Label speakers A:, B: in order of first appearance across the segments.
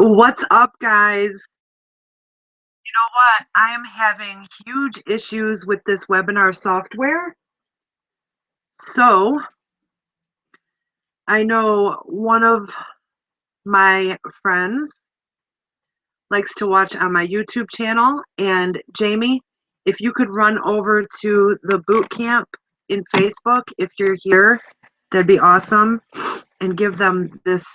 A: What's up, guys? You know what? I am having huge issues with this webinar software. So, I know one of my friends likes to watch on my YouTube channel. And Jamie, if you could run over to the boot camp in Facebook, if you're here, that'd be awesome. And give them this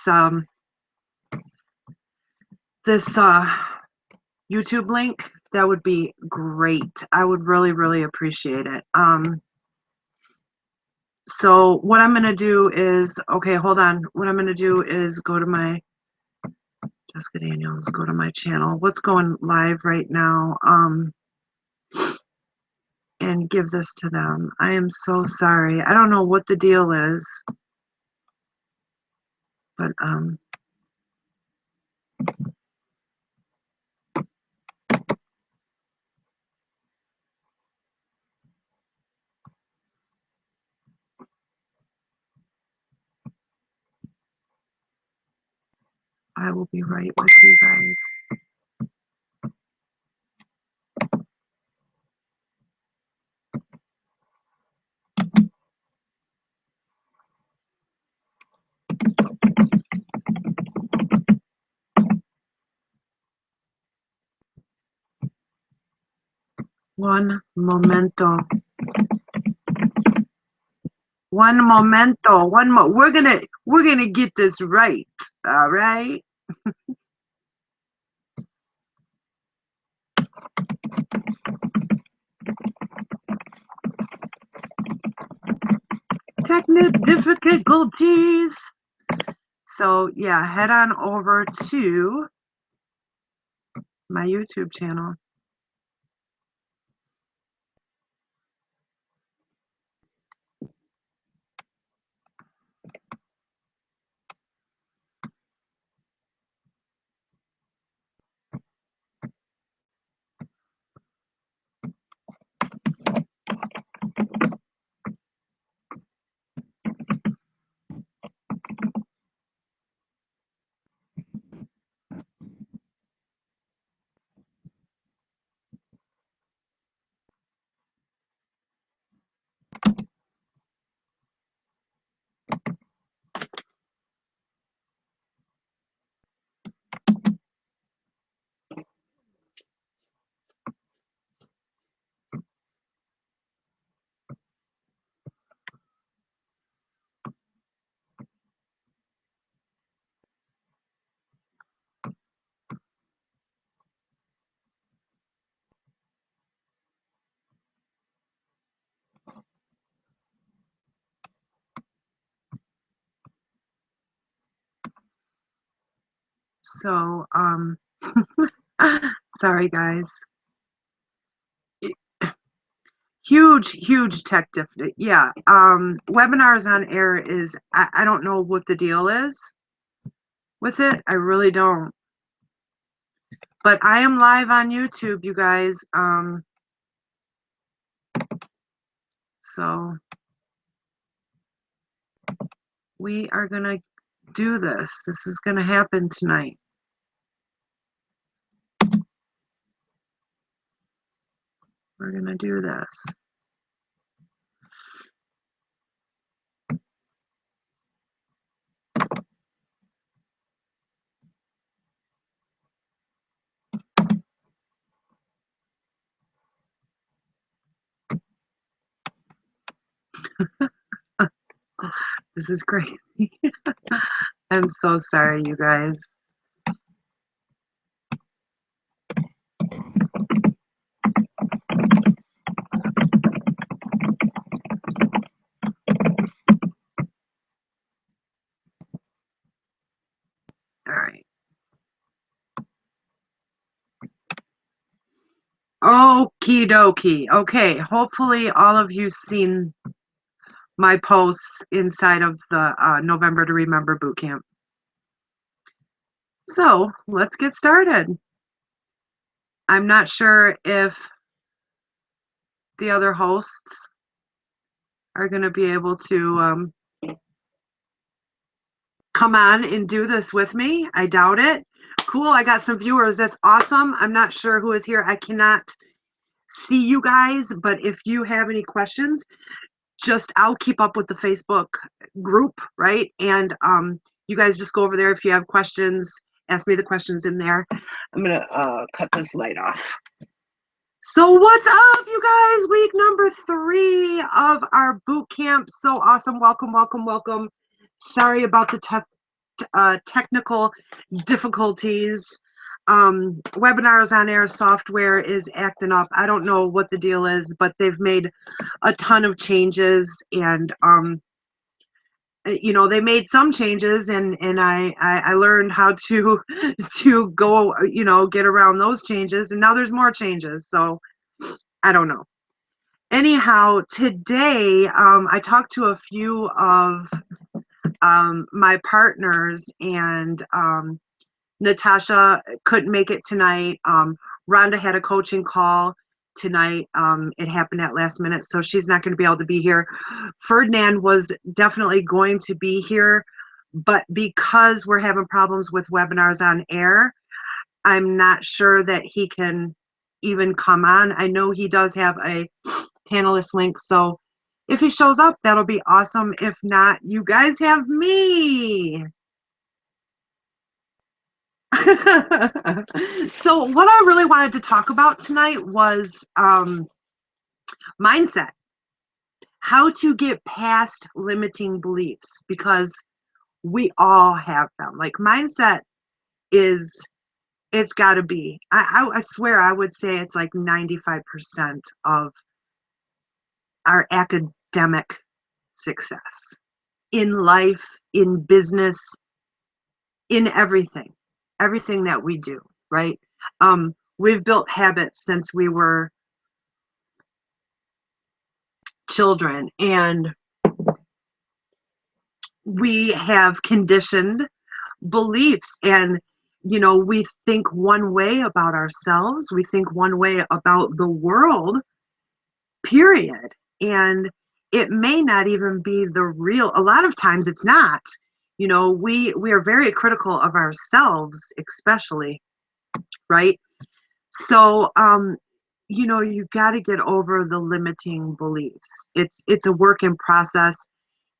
A: YouTube link. That would be great. I would really, really appreciate it. So what I'm going to do is, okay, hold on. What I'm going to do is go to my, Jessica Daniels, go to my channel. What's going live right now? And give this to them. I am so sorry. I don't know what the deal is, but I will be right with you guys. One momento. One momento. We're gonna get this right. All right. Technical difficulties. So yeah, head on over to my YouTube channel. So, sorry guys. Huge tech difference. Yeah. Webinars on air is, I don't know what the deal is with it. I really don't. But I am live on YouTube, you guys. So we are gonna do this. This is gonna happen tonight. We're gonna do this. This is crazy. I'm so sorry, you guys. All right. Okie dokie. Okay, hopefully all of you seen my posts inside of the November to Remember Bootcamp. So let's get started. I'm not sure if the other hosts are going to be able to come on and do this with me. I doubt it. Cool. I got some viewers. That's awesome. I'm not sure who is here. I cannot see you guys, but if you have any questions, I'll keep up with the Facebook group, right? And you guys just go over there if you have questions. Ask me the questions in there. I'm gonna cut this light off. So what's up, you guys? Week number 3 of our boot camp. So awesome. Welcome, welcome, welcome. Sorry about the technical difficulties. Webinars on Air software is acting up. I don't know what the deal is, but they've made a ton of changes, and they made some changes, and I learned how to go, get around those changes, and now there's more changes. So I don't know. Anyhow, today I talked to a few of my partners, and Natasha couldn't make it tonight. Rhonda had a coaching call tonight. It happened at last minute, so she's not going to be able to be here. Ferdinand was definitely going to be here, but because we're having problems with webinars on air, I'm not sure that he can even come on. I know he does have a panelist link, so if he shows up, that'll be awesome. If not, you guys have me. So what I really wanted to talk about tonight was mindset. How to get past limiting beliefs, because we all have them. Like, mindset it's got to be, I swear, I would say it's like 95% of our academic success in life, in business, in everything that we do, right? We've built habits since we were children, and we have conditioned beliefs, and we think one way about ourselves, we think one way about the world, period. And it may not even be the real, a lot of times it's not. We are very critical of ourselves, especially, right? So you got to get over the limiting beliefs. It's a work in process.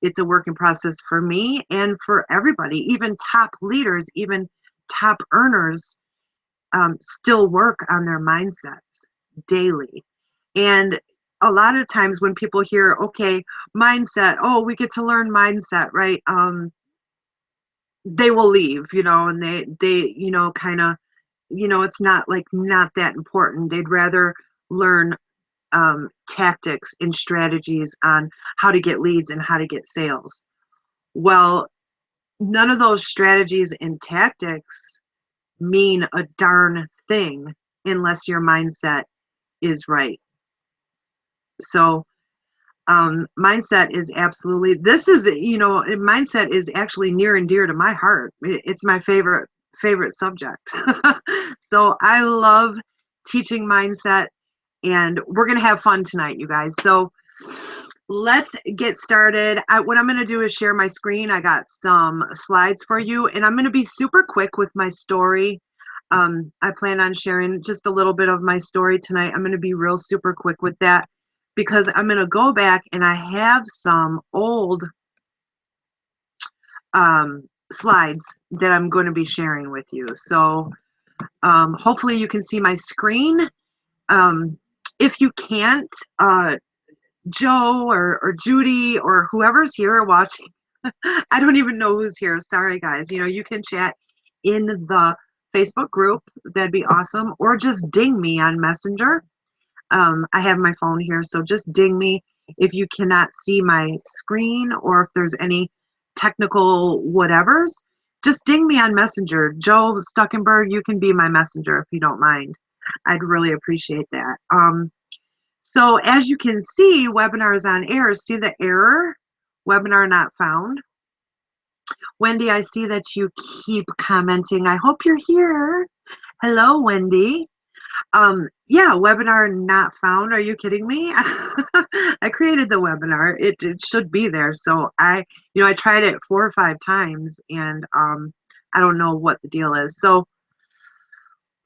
A: It's a work in process for me and for everybody. Even top leaders, even top earners, still work on their mindsets daily. And a lot of times when people hear, okay, mindset, oh, we get to learn mindset, right? They will leave, and they kind of, it's not that important. They'd rather learn tactics and strategies on how to get leads and how to get sales. Well, none of those strategies and tactics mean a darn thing unless your mindset is right. So mindset is absolutely, mindset is actually near and dear to my heart. It's my favorite subject. So I love teaching mindset, and we're going to have fun tonight, you guys. So let's get started. What I'm going to do is share my screen. I got some slides for you, and I'm going to be super quick with my story. I plan on sharing just a little bit of my story tonight. I'm going to be real super quick with that, because I'm going to go back and I have some old slides that I'm going to be sharing with you. So hopefully you can see my screen. If you can't, Joe or Judy or whoever's here watching, I don't even know who's here. Sorry, guys. You can chat in the Facebook group. That'd be awesome. Or just ding me on Messenger. I have my phone here, so just ding me if you cannot see my screen, or if there's any technical whatevers. Just ding me on Messenger. Joe Stuckenberg, you can be my messenger if you don't mind. I'd really appreciate that. So as you can see, webinars on air. See the error? Webinar not found. Wendy, I see that you keep commenting. I hope you're here. Hello, Wendy. Yeah, webinar not found. Are you kidding me? I created the webinar. It should be there. So I tried it 4 or 5 times, and I don't know what the deal is. So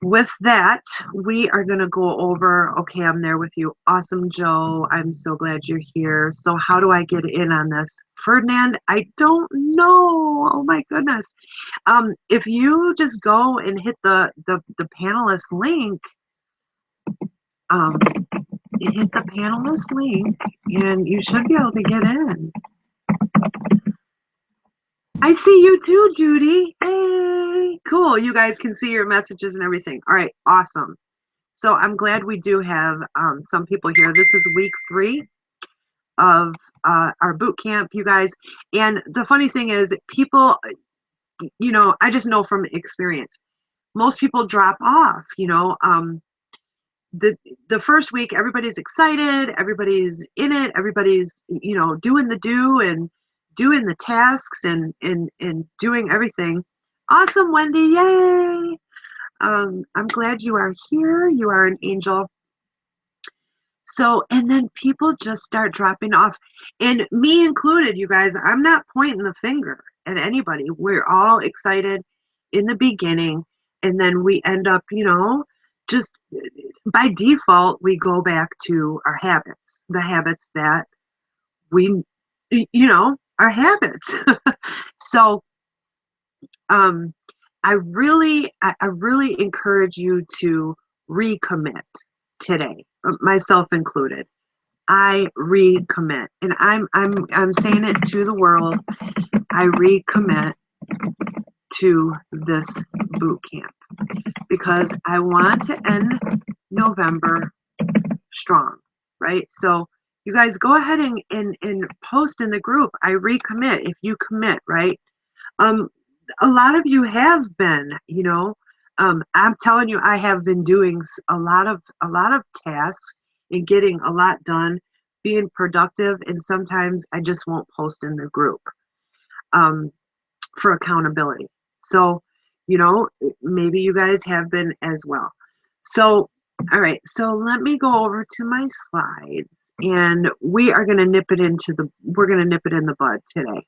A: with that, we are going to go over, okay, I'm there with you. Awesome, Joe. I'm so glad you're here. So how do I get in on this? Ferdinand, I don't know. Oh my goodness. If you just go and hit the panelist link, you hit the panelist link and you should be able to get in. I see you too, Judy. Hey, cool. You guys can see your messages and everything. All right, awesome. So I'm glad we do have some people here. This is week 3 of our boot camp, you guys. And the funny thing is, people, you know, I just know from experience, most people drop off. You know, the first week, everybody's excited, everybody's in it, everybody's, you know, doing the do and doing the tasks and doing everything. Awesome, Wendy! Yay! I'm glad you are here. You are an angel. So, and then people just start dropping off, and me included, you guys. I'm not pointing the finger at anybody. We're all excited in the beginning, and then we end up, you know, just by default, we go back to our habits, the habits that we, you know, our habits. So, I really encourage you to recommit today, myself included. I recommit, and I'm saying it to the world. I recommit to this boot camp because I want to end November strong, right? So you guys go ahead and post in the group. I recommit if you commit, right? A lot of you have been, you know, I'm telling you, I have been doing a lot of tasks and getting a lot done, being productive, and sometimes I just won't post in the group for accountability. So, you know, maybe you guys have been as well. So, all right, so let me go over to my slides, and we're going to nip it in the bud today.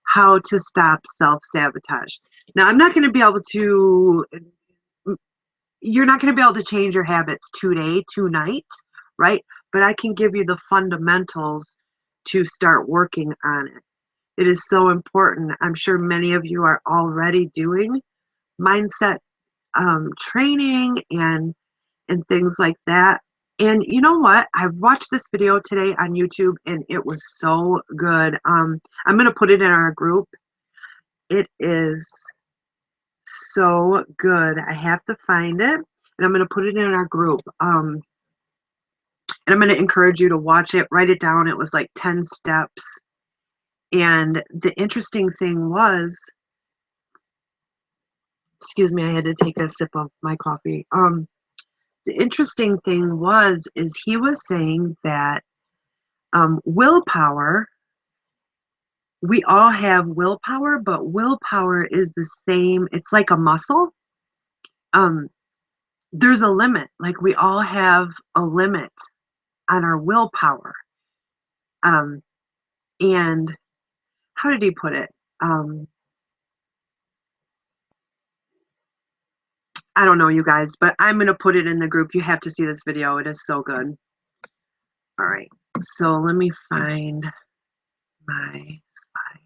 A: How to stop self-sabotage. Now, I'm not going to be able to, you're not going to be able to change your habits today, tonight, right? But I can give you the fundamentals to start working on it. It is so important. I'm sure many of you are already doing mindset training and things like that. And you know what? I watched this video today on YouTube and it was so good. I'm going to put it in our group. It is so good. I have to find it and I'm going to put it in our group. And I'm going to encourage you to watch it, write it down. It was like 10 steps. And the interesting thing was, excuse me, I had to take a sip of my coffee. The interesting thing is he was saying that willpower, we all have willpower, but willpower is the same. It's like a muscle. There's a limit. Like we all have a limit on our willpower. And how did he put it? I don't know, you guys, but I'm going to put it in the group. You have to see this video. It is so good. All right. So let me find my slide.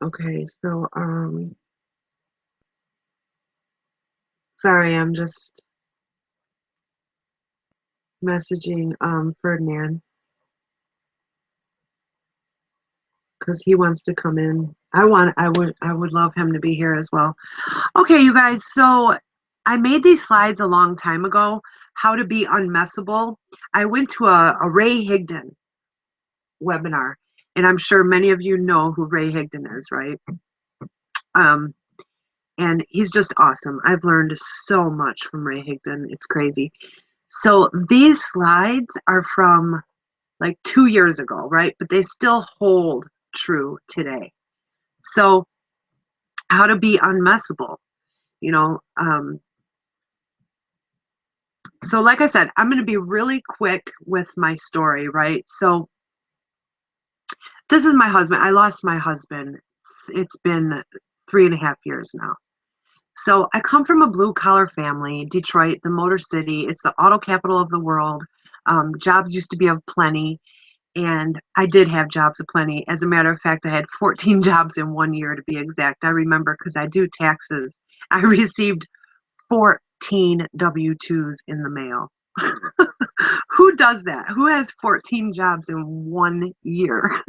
A: Okay, so sorry, I'm just messaging Ferdinand because he wants to come in. I would love him to be here as well. Okay, you guys, so I made these slides a long time ago, how to be unmessable. I went to a Ray Higdon webinar, and I'm sure many of you know who Ray Higdon is, right? And he's just awesome. I've learned so much from Ray Higdon. It's crazy. So these slides are from like 2 years ago, right? But they still hold true today. So how to be unmessable, you know. So like I said, I'm going to be really quick with my story, right? So This is my husband. I lost my husband. It's been 3.5 years now. So I come from a blue collar family, Detroit, the Motor City. It's the auto capital of the world. Jobs used to be of plenty, and I did have jobs aplenty. As a matter of fact, I had 14 jobs in 1 year to be exact. I remember because I do taxes. I received 14 W-2s in the mail. Who does that? Who has 14 jobs in 1 year?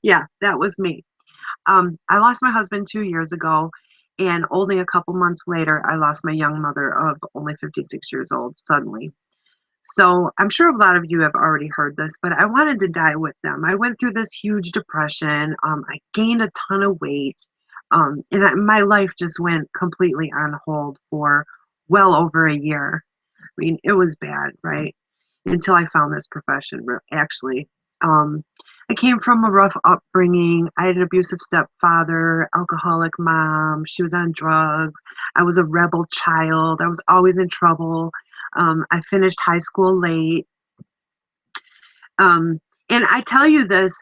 A: Yeah, that was me. I lost my husband 2 years ago, and only a couple months later, I lost my young mother of only 56 years old suddenly. So I'm sure a lot of you have already heard this, but I wanted to die with them. I went through this huge depression. I gained a ton of weight. My life just went completely on hold for well over a year. I mean, it was bad, right? Until I found this profession, actually. Um, I came from a rough upbringing. I had an abusive stepfather, alcoholic mom. She was on drugs. I was a rebel child. I was always in trouble. I finished high school late. And I tell you this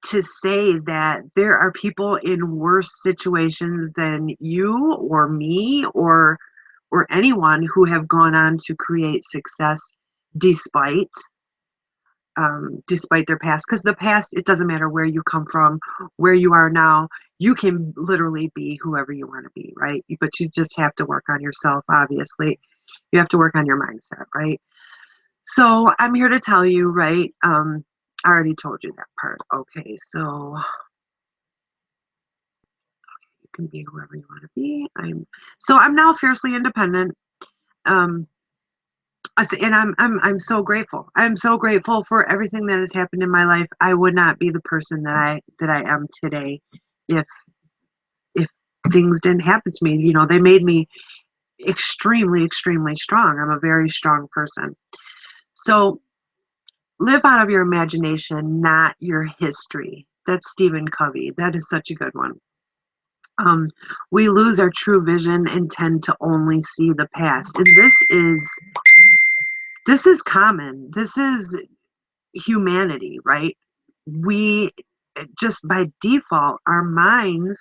A: to say that there are people in worse situations than you or me or anyone who have gone on to create success despite despite their past, because the past, it doesn't matter where you come from, where you are now, you can literally be whoever you want to be, right? But you just have to work on yourself. Obviously you have to work on your mindset, right? So I'm here to tell you, right? I already told you that part. Okay, so you can be whoever you want to be. I'm now fiercely independent. um and I'm so grateful. I'm so grateful for everything that has happened in my life. I would not be the person that I am today if if things didn't happen to me. You know, they made me extremely, extremely strong. I'm a very strong person. So live out of your imagination, not your history. That's Stephen Covey. That is such a good one. Um, we lose our true vision and tend to only see the past. And this is common. This is humanity, right? We just by default, our minds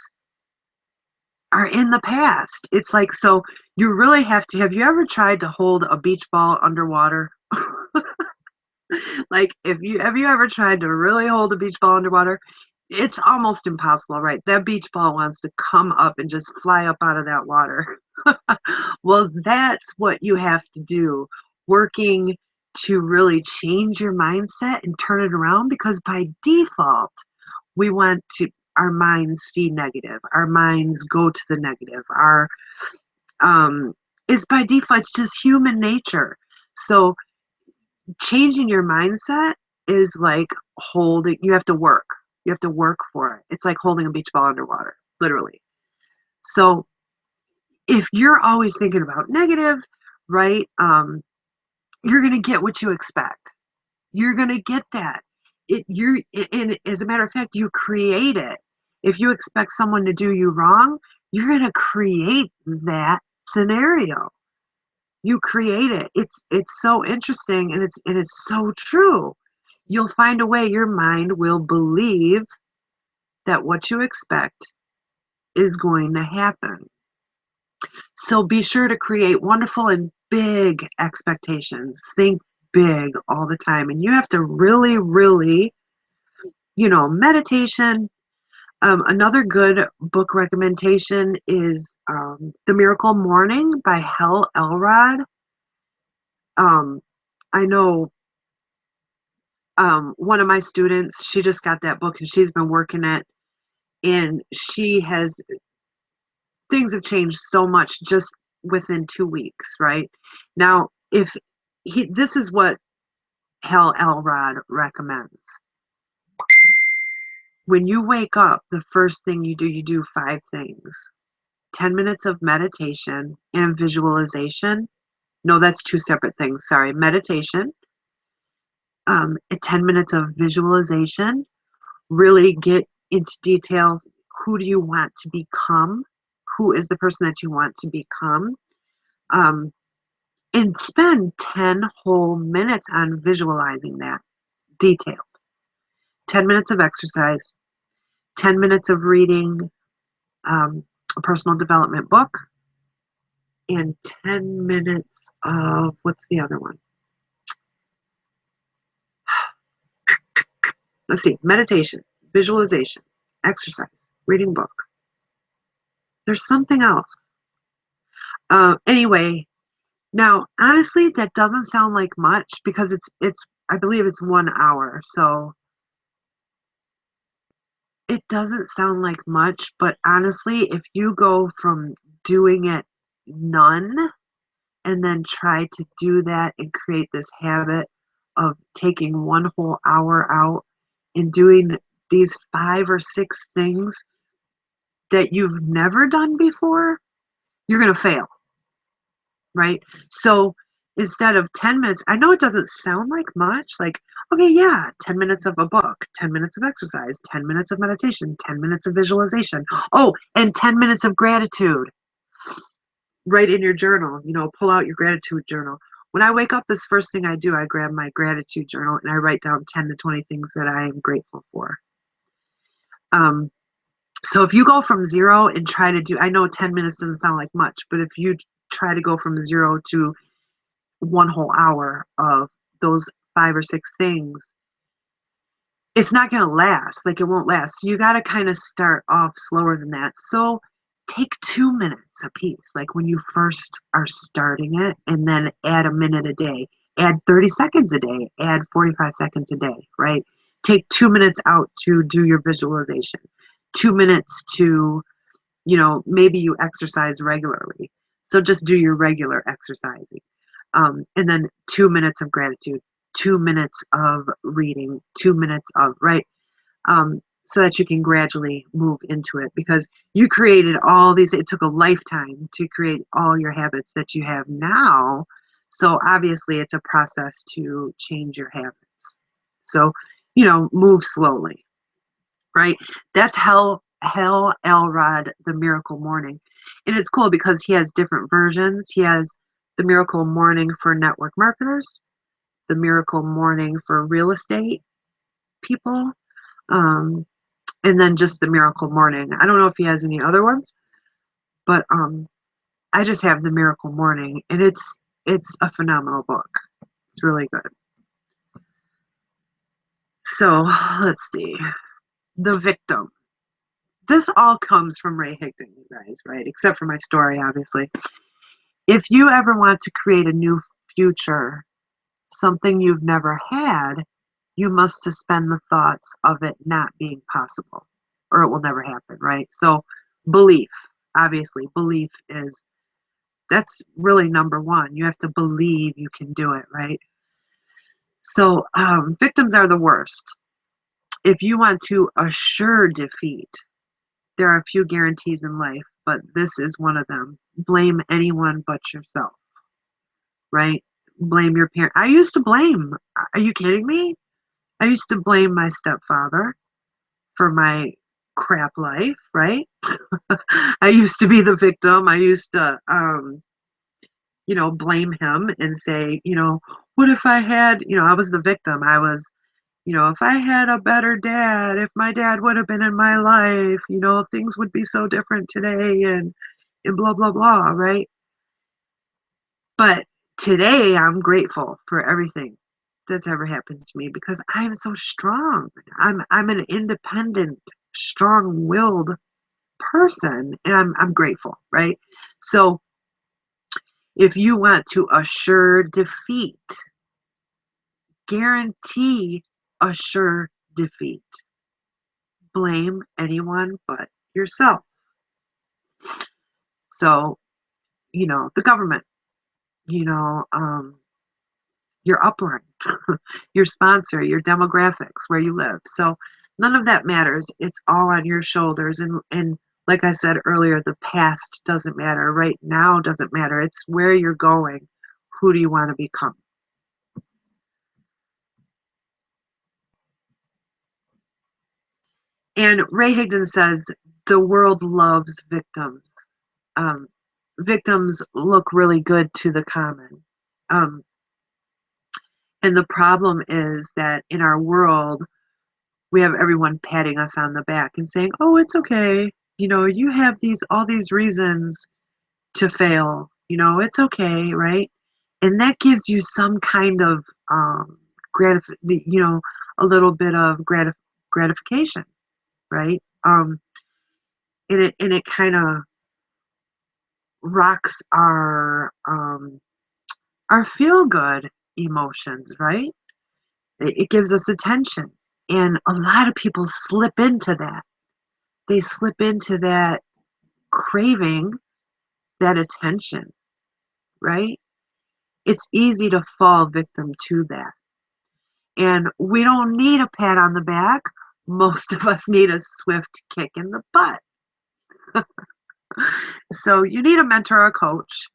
A: are in the past. It's like, so you really have you ever tried to hold a beach ball underwater? Like, if you have you ever tried to really hold a beach ball underwater? It's almost impossible, right? That beach ball wants to come up and just fly up out of that water. Well, that's what you have to do, working to really change your mindset and turn it around, because by default, we want to our minds see negative. Our minds go to the negative. Our is by default, it's just human nature. So changing your mindset is like holding, you have to work. You have to work for it. It's like holding a beach ball underwater, literally. So if you're always thinking about negative, right, you're going to get what you expect. You're going to get that. And as a matter of fact, you create it. If you expect someone to do you wrong, you're going to create that scenario. You create it. It's so interesting, and it's so true. You'll find a way. Your mind will believe that what you expect is going to happen. So be sure to create wonderful and big expectations. Think big all the time. And you have to really, really, meditation. Another good book recommendation is The Miracle Morning by Hal Elrod. I know one of my students, she just got that book and she's been working it, and things have changed so much just within 2 weeks, right? Now, if this is what Hal Elrod recommends. When you wake up, the first thing you do 5 things. 10 minutes of meditation and visualization. No, that's two separate things. Sorry. Meditation, 10 minutes of visualization. Really get into detail. Who do you want to become? Who is the person that you want to become? And spend 10 whole minutes on visualizing that detailed. 10 minutes of exercise, 10 minutes of reading a personal development book, and 10 minutes of, what's the other one? Let's see, meditation, visualization, exercise, reading book. There's something else. Anyway, now honestly, that doesn't sound like much because it's I believe it's 1 hour, so it doesn't sound like much, but honestly, if you go from doing it none and then try to do that and create this habit of taking one whole hour out and doing these 5 or 6 things that you've never done before, you're going to fail, right? So instead of 10 minutes, I know it doesn't sound like much, like, okay, yeah, 10 minutes of a book, 10 minutes of exercise, 10 minutes of meditation, 10 minutes of visualization. Oh, and 10 minutes of gratitude. Write in your journal, pull out your gratitude journal. When I wake up, this first thing I do, I grab my gratitude journal and I write down 10 to 20 things that I am grateful for. So if you go from 0 and try to do, I know 10 minutes doesn't sound like much, but if you try to go from 0 to 1 whole hour of those 5 or 6 things, it's not going to last. Like, it won't last. So you got to kind of start off slower than that. So take 2 minutes a piece, like when you first are starting it, and then add a minute a day, add 30 seconds a day, add 45 seconds a day, right? Take 2 minutes out to do your visualization, 2 minutes to, maybe you exercise regularly. So just do your regular exercising. And then 2 minutes of gratitude, 2 minutes of reading, 2 minutes of, right? So that you can gradually move into it, because you created all these, it took a lifetime to create all your habits that you have now. So obviously it's a process to change your habits. So, move slowly, right? That's Hal Elrod, the Miracle Morning. And it's cool because he has different versions. He has the Miracle Morning for network marketers, the Miracle Morning for real estate people, and then just the Miracle Morning. I don't know if he has any other ones, but I just have the Miracle Morning, and it's a phenomenal book. It's really good. So let's see. The Victim. This all comes from Ray Higdon, you guys, right? Except for my story, obviously. If you ever want to create a new future, something you've never had, you must suspend the thoughts of it not being possible, or it will never happen, right? So belief, obviously, belief that's really number one. You have to believe you can do it, right? So victims are the worst. If you want to assure defeat, there are a few guarantees in life, but this is one of them. Blame anyone but yourself, right? Blame your parent. I used to blame. Are you kidding me? I used to blame my stepfather for my crap life, right? I used to be the victim. I used to, blame him and say, what if I had, I was the victim. I was, if I had a better dad, if my dad would have been in my life, things would be so different today, and blah, blah, blah, right? But today I'm grateful for everything that's ever happened to me because I'm so strong. I'm an independent, strong-willed person, and I'm grateful, right? So if you want to assure defeat, guarantee assure defeat, blame anyone but yourself. So, the government, your upline, your sponsor, your demographics, where you live. So none of that matters. It's all on your shoulders. And like I said earlier, the past doesn't matter. Right now doesn't matter. It's where you're going. Who do you want to become? And Ray Higdon says the world loves victims. Um, Victims look really good to the common. And the problem is that in our world, we have everyone patting us on the back and saying, "Oh, it's okay. You know, you have all these reasons to fail. You know, it's okay, right?" And that gives you some kind of a little bit of gratification, right? And it kind of rocks our feel good emotions, right? It gives us attention, and a lot of people slip into that. They slip into that craving that attention, right? It's easy to fall victim to that. And we don't need a pat on the back. Most of us need a swift kick in the butt. So you need a mentor or a coach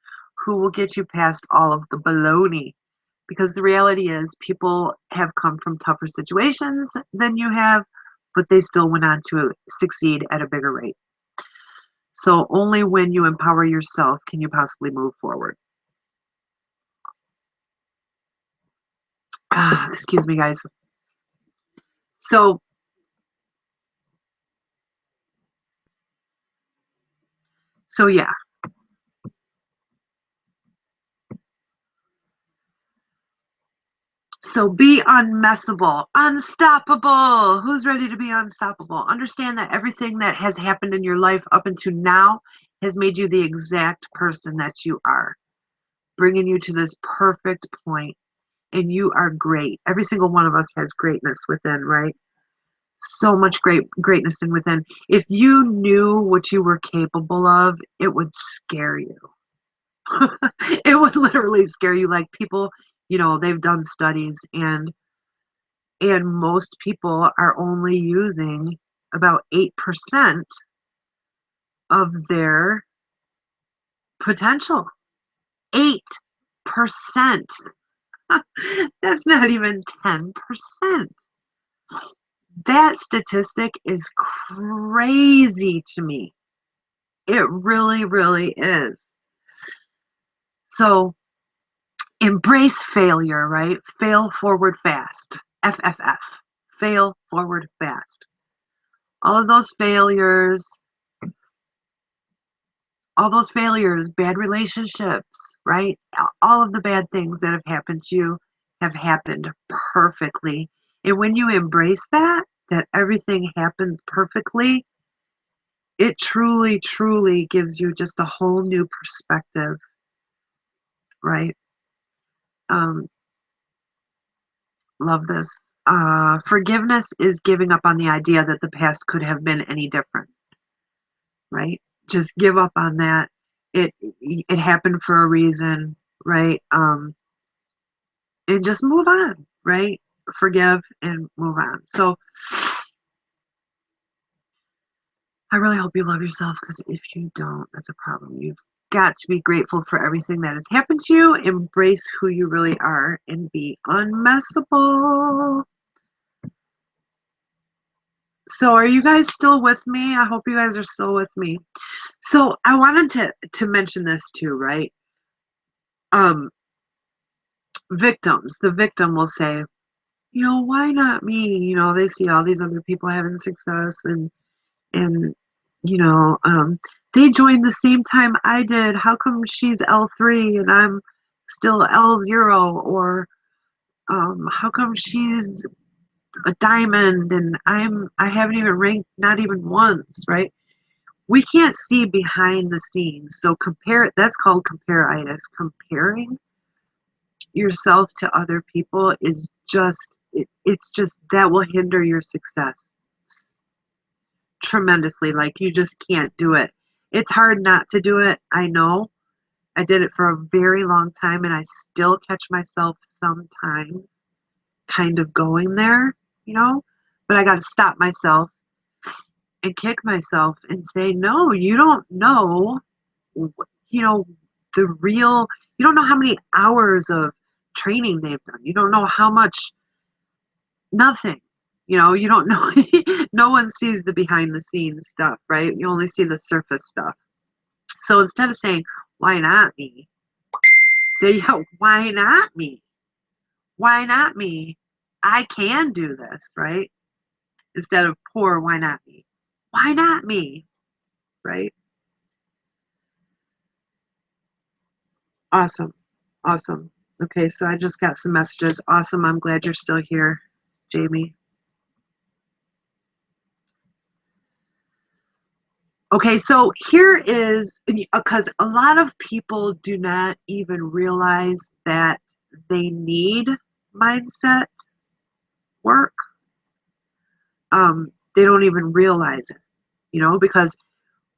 A: who will get you past all of the baloney. Because the reality is, people have come from tougher situations than you have, but they still went on to succeed at a bigger rate. So only when you empower yourself can you possibly move forward. Excuse me, guys. So yeah. So be unmessable, unstoppable. Who's ready to be unstoppable? Understand that everything that has happened in your life up until now has made you the exact person that you are, bringing you to this perfect point. And you are great. Every single one of us has greatness within, right? So much greatness in within. If you knew what you were capable of, it would scare you. It would literally scare you. Like, people, they've done studies, and most people are only using about 8% of their potential. 8%. That's not even 10%. That statistic is crazy to me. It really, really is. So embrace failure, right? Fail forward fast. FFF. Fail forward fast. All of those failures, bad relationships, right? All of the bad things that have happened to you have happened perfectly. And when you embrace that everything happens perfectly, it truly, truly gives you just a whole new perspective, right? Um, Love this. Forgiveness is giving up on the idea that the past could have been any different, right? Just give up on that. It happened for a reason, right? And just move on, right? Forgive and move on. So I really hope you love yourself, because if you don't, that's a problem. You've got to be grateful for everything that has happened to you. Embrace who you really are and be unmessable. So are you guys still with me? I hope you guys are still with me. So I wanted to mention this too, right? Um, Victims. The victim will say, why not me? They see all these other people having success, and they joined the same time I did. How come she's L3 and I'm still L0? Or how come she's a diamond and I haven't even ranked, not even once, right? We can't see behind the scenes. So that's called compare-itis. Comparing yourself to other people is it's just that will hinder your success tremendously. Like, you just can't do it. It's hard not to do it. I know. I did it for a very long time, and I still catch myself sometimes kind of going there, but I got to stop myself and kick myself and say, no, you don't know, you know, the real, you don't know how many hours of training they've done. You don't know how much, nothing, you don't know. No one sees the behind the scenes stuff, right? You only see the surface stuff. So instead of saying, why not me? Say, yeah, why not me? Why not me? I can do this, right? instead of poor, why not me? Why not me? Right? Awesome. Awesome. Okay, so I just got some messages. Awesome. I'm glad you're still here, Jamie. Okay, so here is because a lot of people do not even realize that they need mindset work. They don't even realize it, because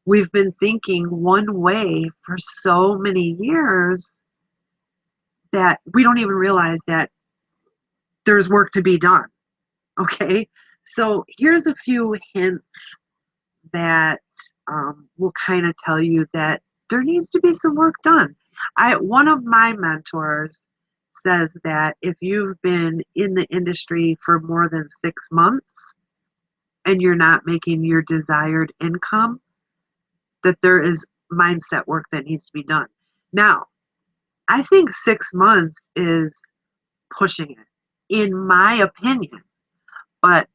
A: we've been thinking one way for so many years that we don't even realize that there's work to be done. Okay, so here's a few hints that will kind of tell you that there needs to be some work done. One of my mentors says that if you've been in the industry for more than 6 months and you're not making your desired income, that there is mindset work that needs to be done. Now, I think 6 months is pushing it, in my opinion. But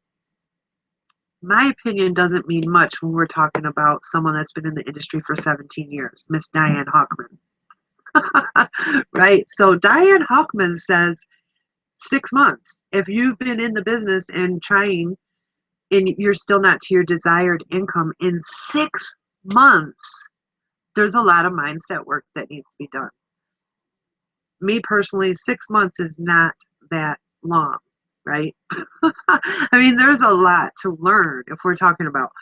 A: my opinion doesn't mean much when we're talking about someone that's been in the industry for 17 years, Miss Diane Hockman. Right? So Diane Hockman says 6 months. If you've been in the business and trying and you're still not to your desired income in 6 months, there's a lot of mindset work that needs to be done. Me personally, 6 months is not that long, right? I mean, there's a lot to learn if we're talking about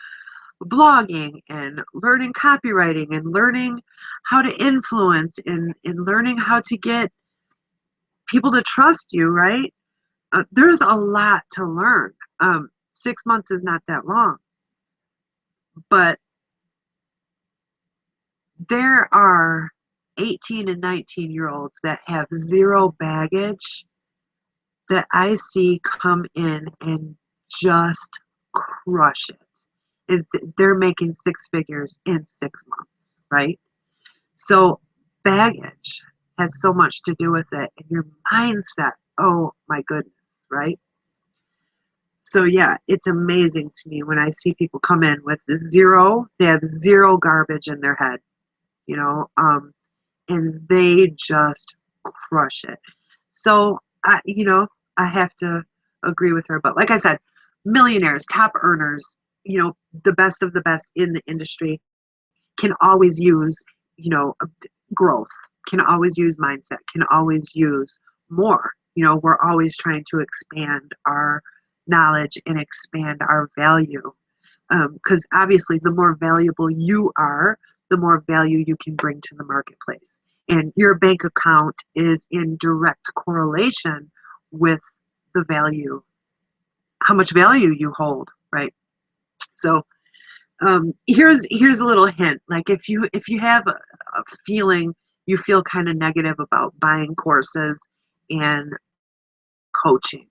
A: blogging and learning copywriting and learning how to influence and learning how to get people to trust you, right? There's a lot to learn. 6 months is not that long, but there are 18 and 19-year-olds that have zero baggage that I see come in and just crush it. They're making six figures in 6 months, right? So baggage has so much to do with it, and your mindset. Oh my goodness, right? So yeah, it's amazing to me when I see people come in with zero. They have zero garbage in their head, and they just crush it. So I have to agree with her. But like I said, millionaires, top earners, the best of the best in the industry can always use, growth, can always use mindset, can always use more. We're always trying to expand our knowledge and expand our value. Because obviously, the more valuable you are, the more value you can bring to the marketplace. And your bank account is in direct correlation with the value, how much value you hold, right? So here's a little hint. Like if you have a feeling, you feel kind of negative about buying courses and coaching.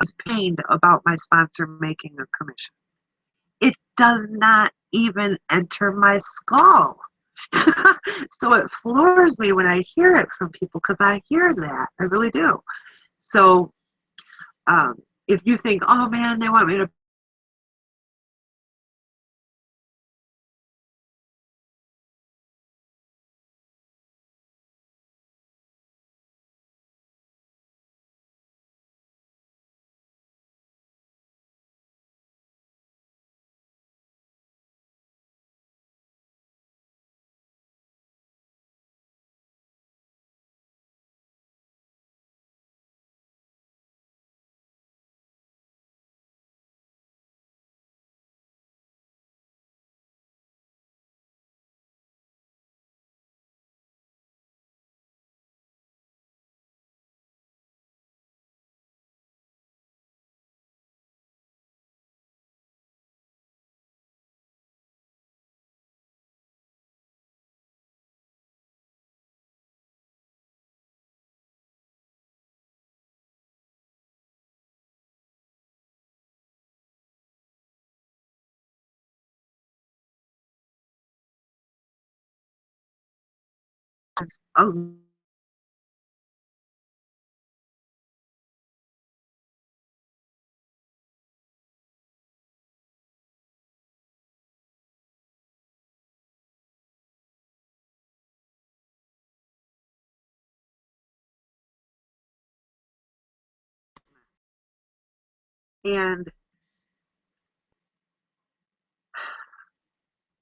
A: Was pained about my sponsor making a commission. It does not even enter my skull. So it floors me when I hear it from people because I hear that. I really do. So if you think, oh man, they want me to Oh, and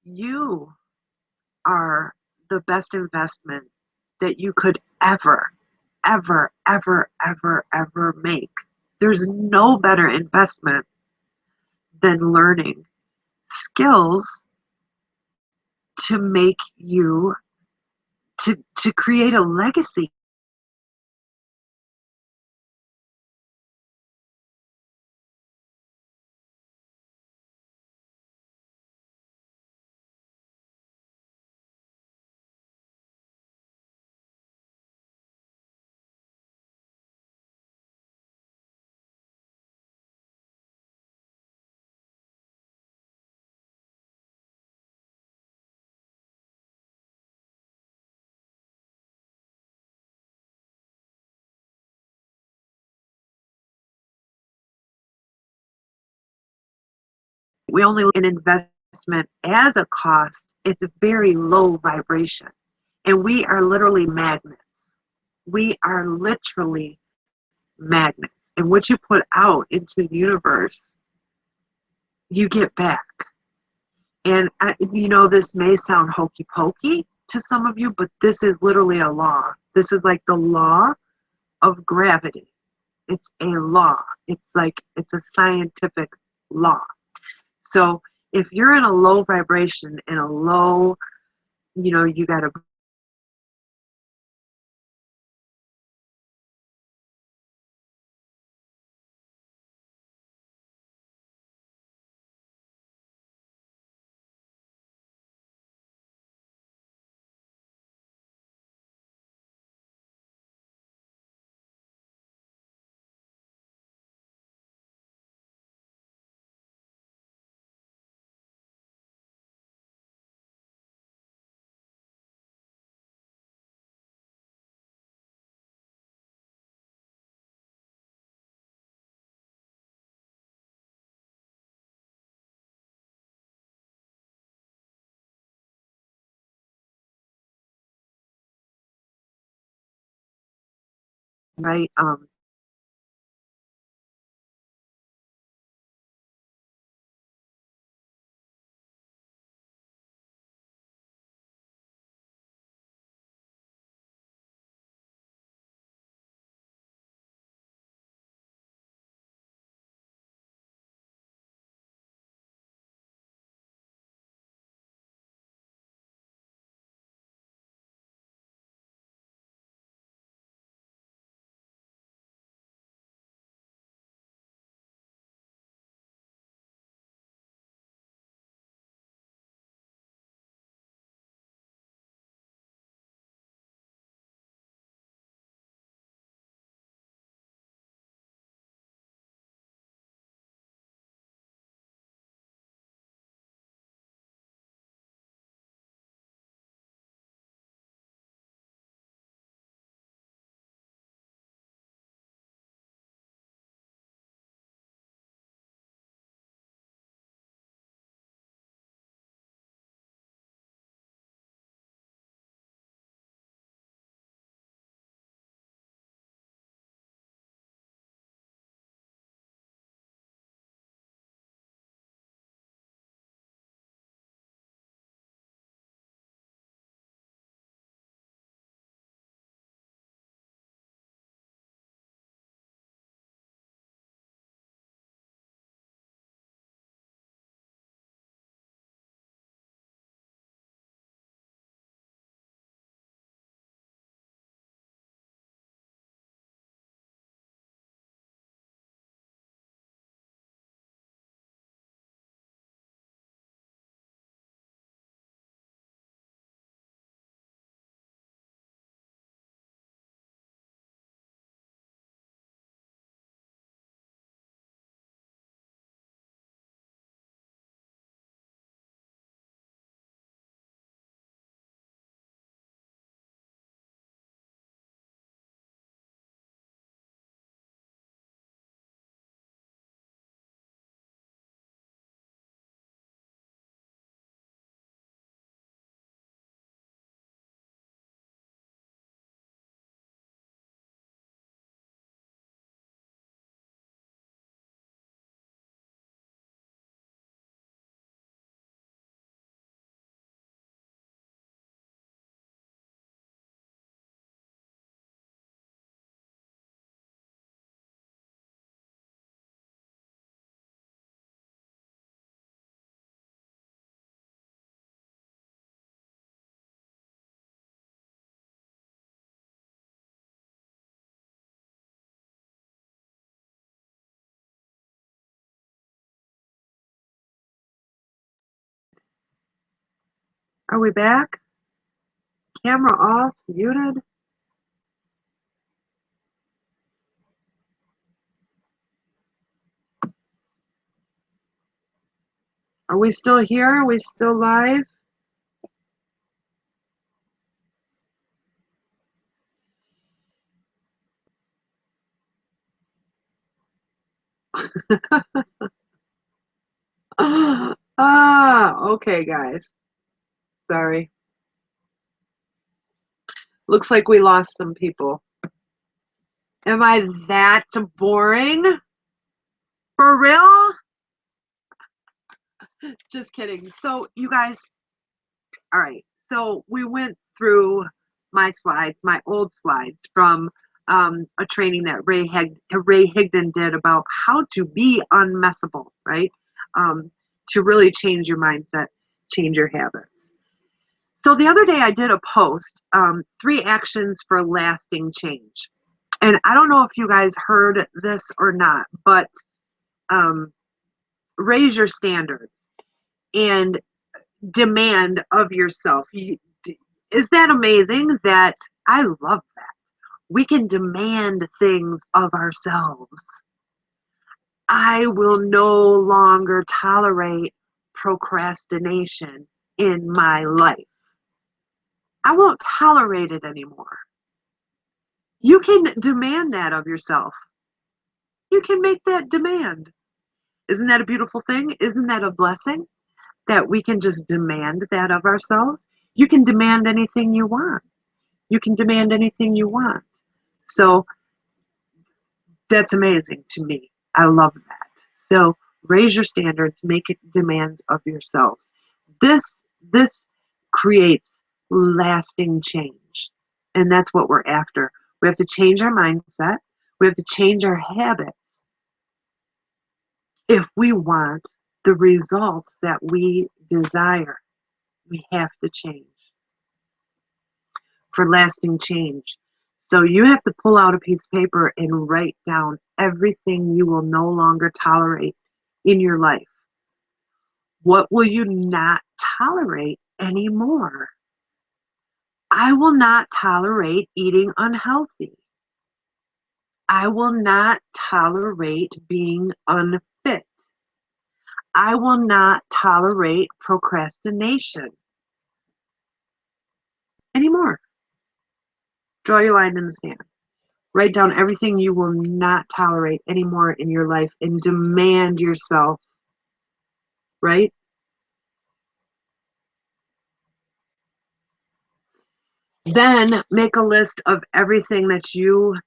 A: you are the best investment that you could ever make. There's no better investment than learning skills to make you to create a legacy. We only look at an investment as a cost. It's a very low vibration. And we are literally magnets. We are literally magnets. And what you put out into the universe, you get back. And this may sound hokey pokey to some of you, but this is literally a law. This is like the law of gravity. It's a law. It's a scientific law. So if you're in a low vibration and a low, you got to right. Are we back? Camera off, muted. Are we still here? Are we still live? Okay, guys. Sorry. Looks like we lost some people. Am I that boring? For real? Just kidding. So, you guys, all right. So, we went through my slides, my old slides from a training that Ray Higdon did about how to be unmessable, right? To really change your mindset, change your habits. So the other day I did a post, 3 actions for lasting change. And I don't know if you guys heard this or not, but um, raise your standards and demand of yourself. Is that amazing? That I love that. We can demand things of ourselves. I will no longer tolerate procrastination in my life. I won't tolerate it anymore. You can demand that of yourself. You can make that demand. Isn't that a beautiful thing? Isn't that a blessing that we can just demand that of ourselves? You can demand anything you want. You can demand anything you want. So that's amazing to me. I love that. So raise your standards, make it demands of yourselves. This creates lasting change. And that's what we're after. We have to change our mindset. We have to change our habits if we want the results that we desire. We have to change for lasting change. So you have to pull out a piece of paper and write down everything you will no longer tolerate in your life. What will you not tolerate anymore? I will not tolerate eating unhealthy. I will not tolerate being unfit. I will not tolerate procrastination anymore. Draw your line in the sand. Write down everything you will not tolerate anymore in your life and demand yourself, right? Then make a list of everything that you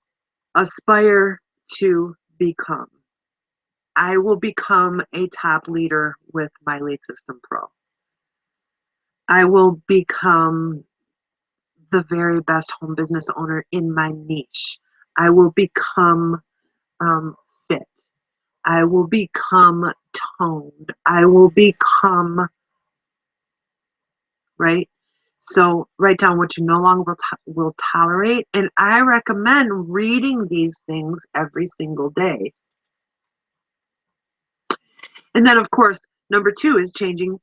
A: aspire to become. I will become a top leader with my Lead System Pro. I will become the very best home business owner in my niche. I will become fit. I will become toned. I will become, right? So write down what you no longer will tolerate. And I recommend reading these things every single day. And then, of course, number 2 is changing.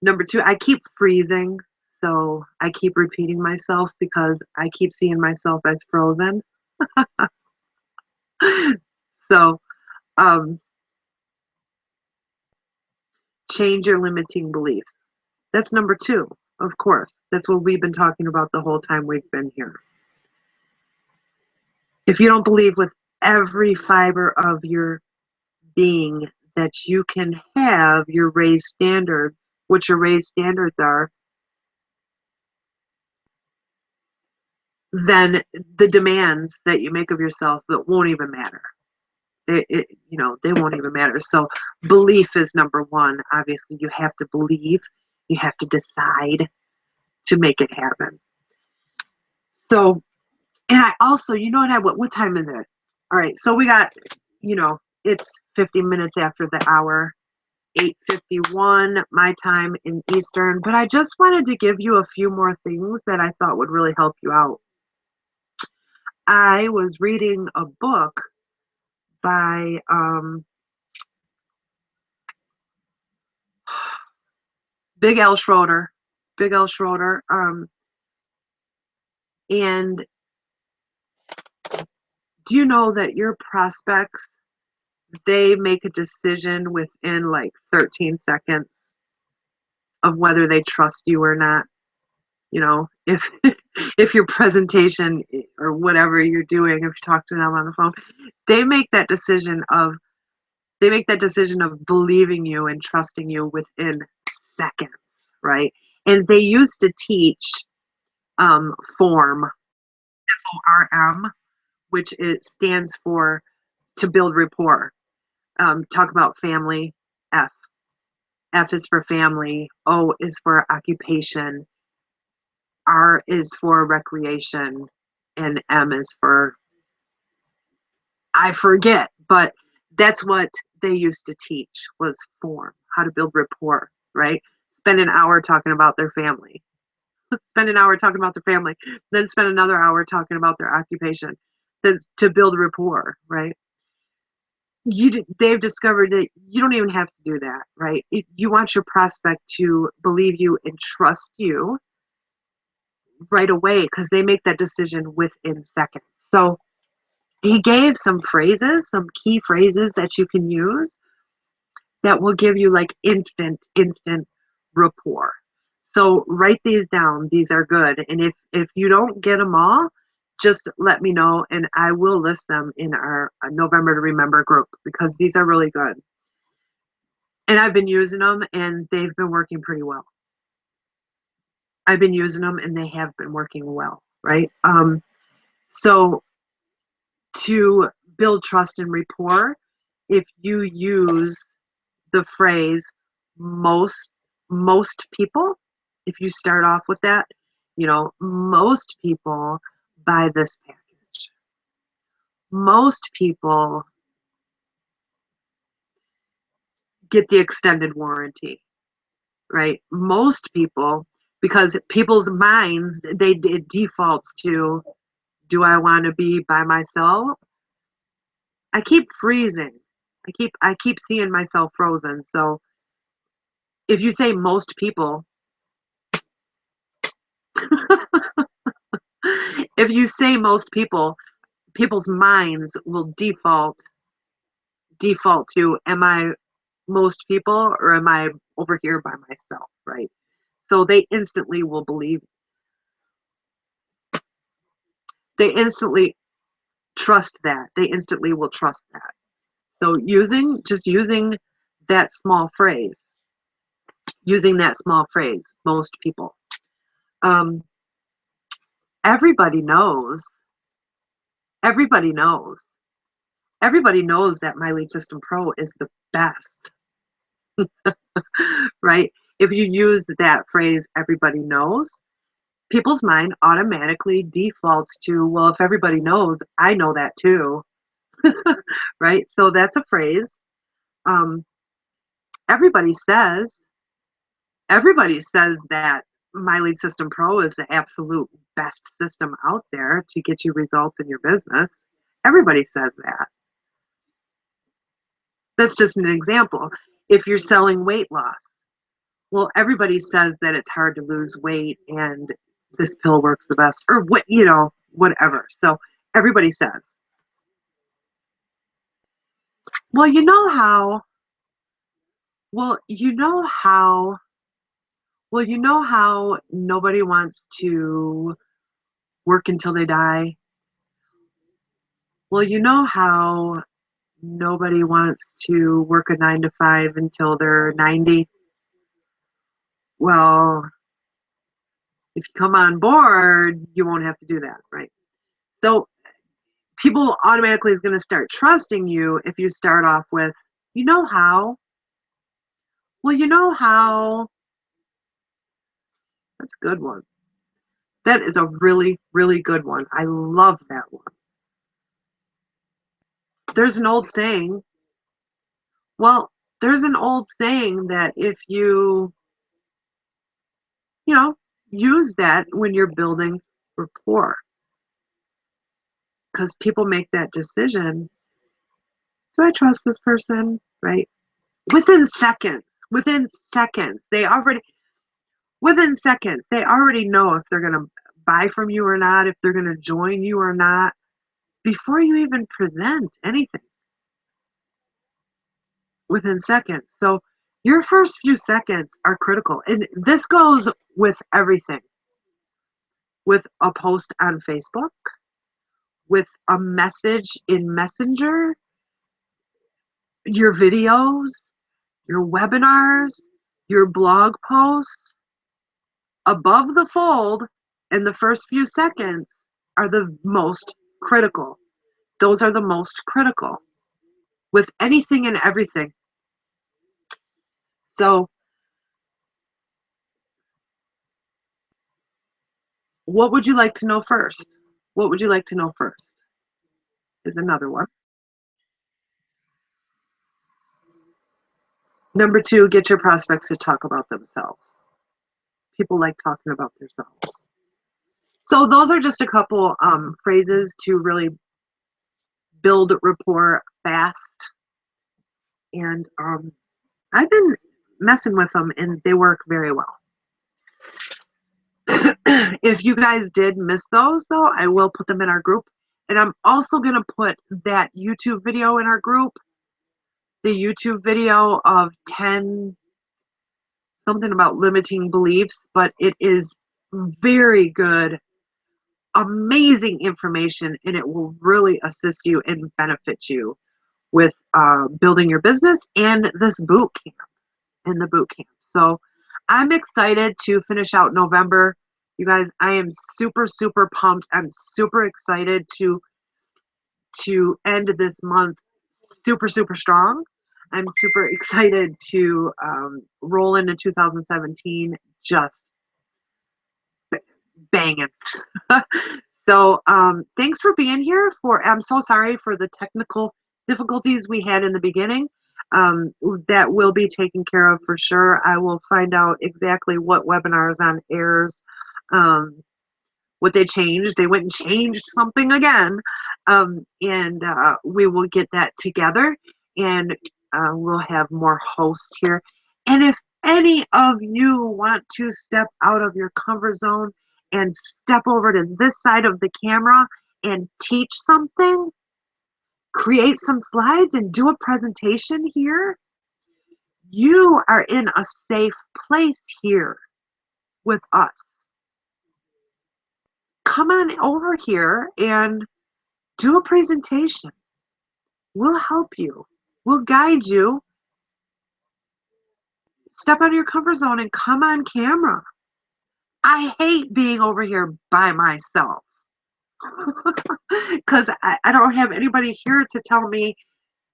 A: Number 2, I keep freezing. So I keep repeating myself because I keep seeing myself as frozen. So change your limiting beliefs. That's number 2, of course. That's what we've been talking about the whole time we've been here. If you don't believe with every fiber of your being that you can have your raised standards, what your raised standards are, then the demands that you make of yourself that won't even matter. They won't even matter. So belief is number 1. Obviously, you have to believe. You have to decide to make it happen. So, and I also, what time is it? All right. So we got, it's 50 minutes after the hour, 8:51 my time in Eastern. But I just wanted to give you a few more things that I thought would really help you out. I was reading a book by Big Al Schroeder. Big L Schroeder. And do you know that your prospects, they make a decision within like 13 seconds of whether they trust you or not? You know, if if your presentation or whatever you're doing, if you talk to them on the phone, they make that decision of believing you and trusting you within seconds, right? And they used to teach form, FORM, which it stands for to build rapport. Talk about family, F. F is for family, O is for occupation, R is for recreation, and M is for, I forget, but that's what they used to teach was form, how to build rapport, right? Spend an hour talking about their family. Spend an hour talking about their family, then spend another hour talking about their occupation, then to build rapport, right? They've discovered that you don't even have to do that, right? You want your prospect to believe you and trust you right away because they make that decision within seconds. So he gave some phrases, some key phrases that you can use that will give you like instant rapport. So write these down. These are good. And if you don't get them all, just let me know and I will list them in our November to Remember group because these are really good. And I've been using them and they've been working pretty well. I've been using them and they have been working well, right? So to build trust and rapport, if you use the phrase most people, if you start off with that, you know, most people buy this package. Most people get the extended warranty, right? Most people, because people's minds, it defaults to, do I want to be by myself? I keep freezing. I keep seeing myself frozen. So if you say most people, if you say most people, people's minds will default to, am I most people or am I over here by myself, right? So they instantly will believe, they instantly trust that. They instantly will trust that. So using that small phrase, most people. Um, everybody knows, everybody knows, everybody knows that My Lead System Pro is the best, right? If you use that phrase, everybody knows, people's mind automatically defaults to, well, if everybody knows, I know that too, right? So that's a phrase. Um, everybody says, everybody says that My Lead System Pro is the absolute best system out there to get you results in your business. Everybody says that. That's just an example. If you're selling weight loss, well, everybody says that it's hard to lose weight and this pill works the best, or what, you know, whatever. So everybody says, well, you know how, well, you know how, well, you know how nobody wants to work until they die. Well, you know how nobody wants to work a 9 to 5 until they're 90. Well, if you come on board, you won't have to do that, right? So people automatically is going to start trusting you if you start off with, you know how, well, you know how, that's a good one. That is a really, really good one. I love that one. There's an old saying, well, there's an old saying that if you know, use that when you're building rapport, because people make that decision. Do I trust this person? Right? Within seconds, they already, Within seconds, they already know if they're going to buy from you or not, if they're going to join you or not, before you even present anything. Within seconds. So your first few seconds are critical. And this goes with everything. With a post on Facebook, with a message in Messenger, your videos, your webinars, your blog posts, above the fold in the first few seconds are the most critical. Those are the most critical with anything and everything. So, what would you like to know first? What would you like to know first? Is another one. Number two, get your prospects to talk about themselves. People like talking about themselves. So those are just a couple phrases to really build rapport fast. And I've been messing with them, and they work very well. If you guys did miss those, though, I will put them in our group. And I'm also going to put that YouTube video in our group. The YouTube video of 10, something about limiting beliefs, but it is very good, amazing information, and it will really assist you and benefit you with building your business and this boot camp and the boot camp. So I'm excited to finish out November. You guys, I am super, super pumped. I'm super excited to end this month super, super strong. I'm super excited to roll into 2017 just banging. So thanks for being here. I'm so sorry for the technical difficulties we had in the beginning. That will be taken care of for sure. I will find out exactly what webinars on airs, what they changed. They went and changed something again, and we will get that together, and we'll have more hosts here. And if any of you want to step out of your comfort zone and step over to this side of the camera and teach something, create some slides and do a presentation here, you are in a safe place here with us. Come on over here and do a presentation. We'll help you. We'll guide you. Step out of your comfort zone and come on camera. I hate being over here by myself because I don't have anybody here to tell me,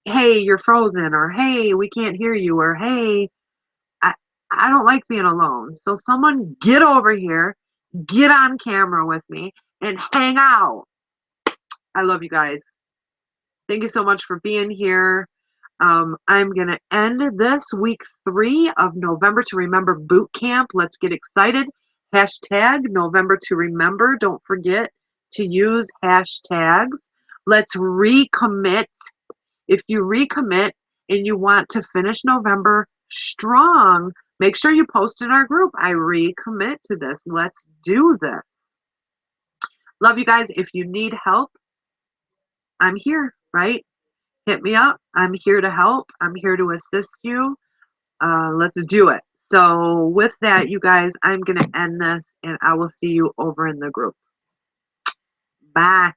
A: hey, you're frozen, or hey, we can't hear you, or hey, I don't like being alone. So someone get over here, get on camera with me, and hang out. I love you guys. Thank you so much for being here. I'm going to end this week 3 of November to Remember Boot Camp. Let's get excited. Hashtag November to Remember. Don't forget to use hashtags. Let's recommit. If you recommit and you want to finish November strong, make sure you post in our group. I recommit to this. Let's do this. Love you guys. If you need help, I'm here, right? Hit me up. I'm here to help. I'm here to assist you. Let's do it. So with that, you guys, I'm going to end this, and I will see you over in the group. Bye.